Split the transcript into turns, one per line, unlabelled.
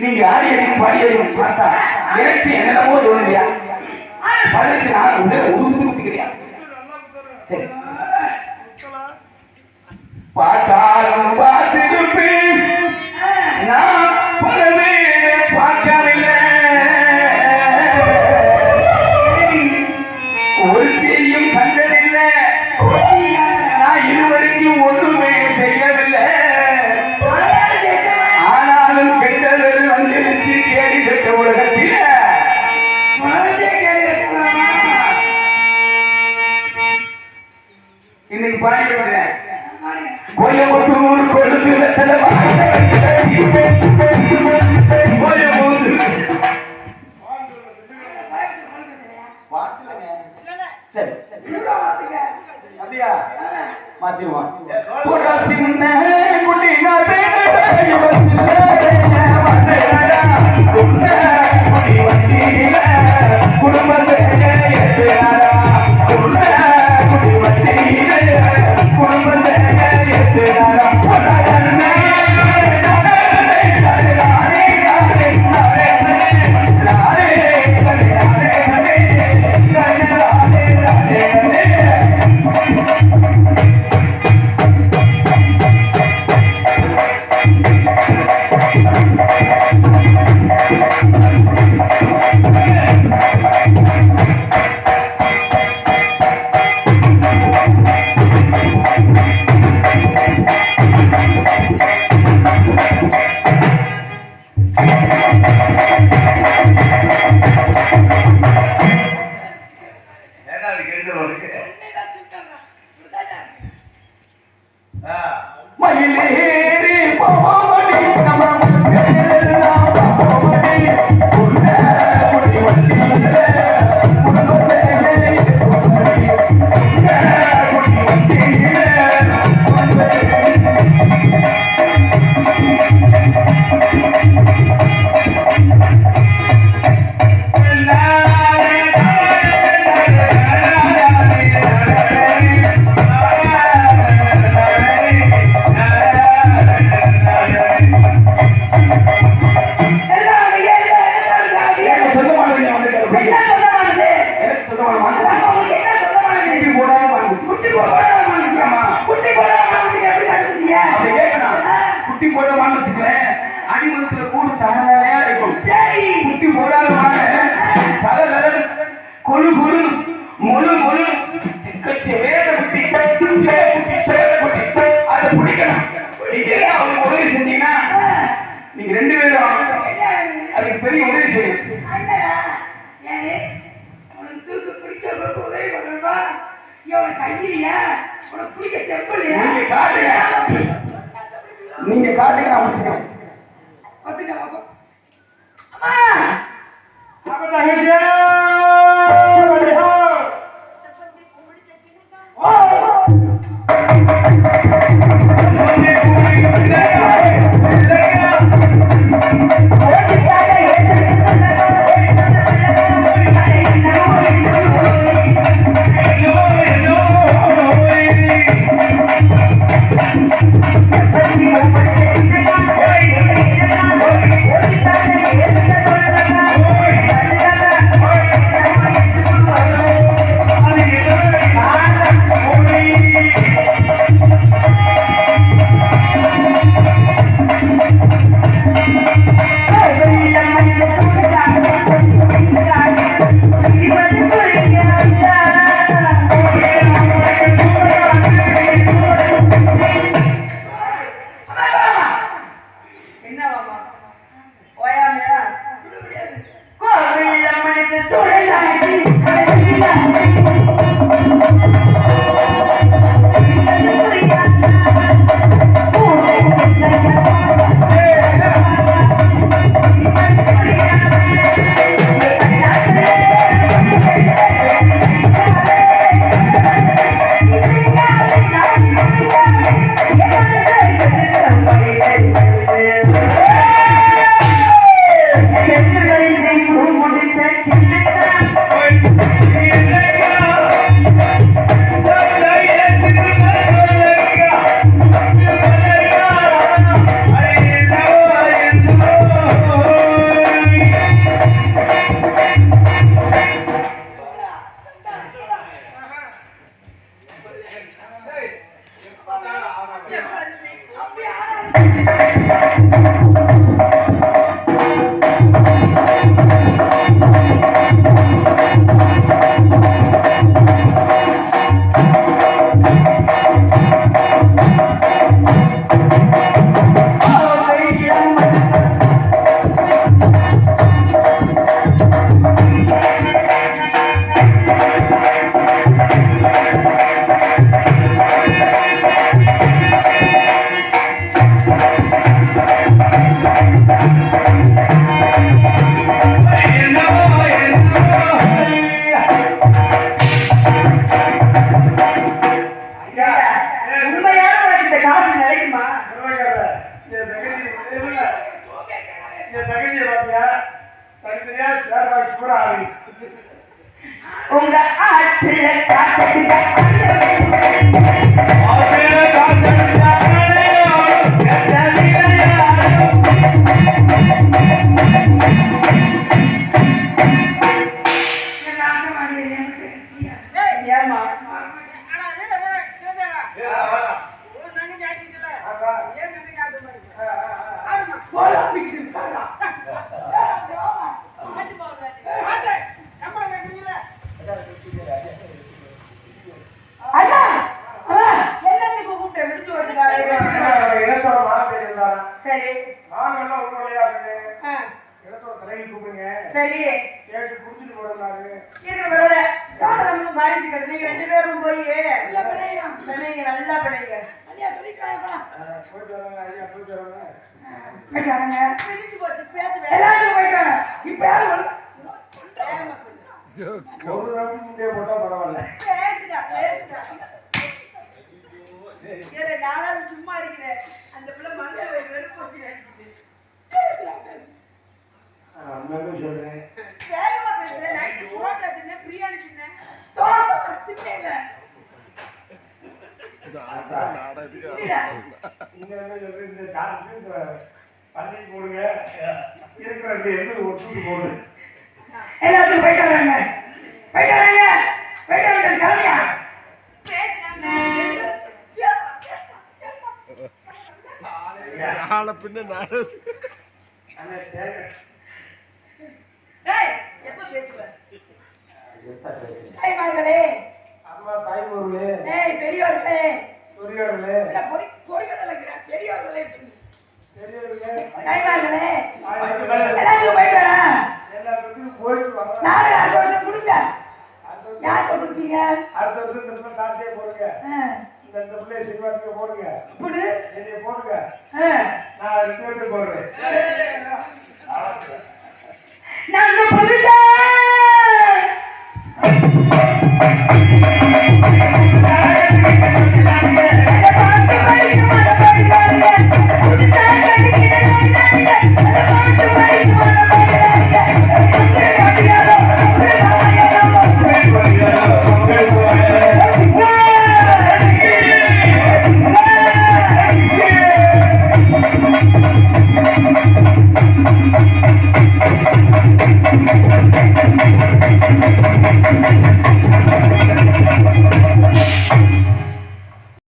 நீங்க ஆடியதையும் பாடியதையும் பார்த்தா எனக்கு என்னென்னமோ தோணுதியா பதிலுக்கு நான் ஊத்துக்கிறியா சரி பார்த்தாலும் பார்த்திருப்பேன் நான் பலவே பார்க்கவில்லை ஒருத்தையும் கண்டதில்லை நான் இதுவரைக்கும் ஒன்றுமே செய்யவில்லை ஆனாலும் கெட்டவர் வந்துருச்சு கேள்வி கட்ட உலகத்தில் இன்னைக்கு பாடிக்கிறேன் கோயம்புத்தூர் கொழுந்து வெத்தலை சரி அப்படியா மாத்திருவான் சின்ன குட்டி குடும்பத்தை குடும்பத்தை குட்டி போடாம அடிமதத்துல கூடு தகவலையா இருக்கும் குட்டி போடாத தகவல் கொழு கொழு மொழு மொழு சேர குட்டி அதை பிடிக்கணும் அவங்க உதவி செஞ்சீங்கன்னா நீங்க ரெண்டு பேரும் அதுக்கு பெரிய உதவி செய்யும் நீங்க காட்டுங்க நான் முடிச்சுக்கிறேன்
சரி
மாங்கெல்லாம் ஒரு வழியா இருக்கு.
ஆ,
இடத்தோட தலைவி கூப்பிடுங்க.
சரி
கேட்டு குடிச்சிட்டு போறாரு.
இருக்க பரவாயில்ல ஸ்டார்ட் பாதிச்சு கிடக்கு நீங்க 2 பேரும் போய் பிள்ளைங்க நல்லா பிள்ளைங்க
போயிட்டு வராங்க ஐயா, போயிட்டு வராங்க.
போயிட்டு வராங்க பிடிச்சு போச்சு பேத்து எல்லாத்துக்கும் போயிட்டு வராங்க இப்ப யாரும்
ஒரு ரவுண்ட் முன்னே போட்டா பரவாயில்ல.
நானும் சும்மா இருக்கிறேன் அந்த பிள்ளை மண்ணை வெறுப்பு வச்சு
அண்ணாவே சொல்றேன்.
வேகமா பேசுறேன் நைட்டு புரோட்டா தின்னேன் பிரியாணி தின்னேன் தோசை தின்னேன்
நீங்க என்ன சொல்றீங்க? இந்த டான்ஸ் பண்ணி போடுங்க. இருக்கிற 2 எண்ணெய் ஒட்டுட்டு போடுங்க.
எல்லாத்துக்கும் போயிட்டு வராங்க போயிட்டு வராங்க போயிட்டு வராங்க கிளம்பியா
நாளை பின்ன நாடு
அண்ணே தேங்க.
எப்ப பேசுவேன் தாய்மார்களே
அம்மா தாய் பொருளே,
பெரியவர்களே
பெரியவர்களே,
பெரியவர்களே
பெரியவர்களே,
தாய்மார்களே
தாய்மார்களே,
எல்லாத்துக்கும் போயிட்டு வரேன்
எல்லாத்துக்கும் போயிட்டு வர.
நாளைக்கு அடுத்த வருஷம் கொடுங்க யார்கிட்ட கொடுத்தீங்க
அடுத்த வருஷம் திரும்ப டான்ஸே போடுங்க. இந்த பிள்ளைய சினிமாத்துக்கு போடுங்க.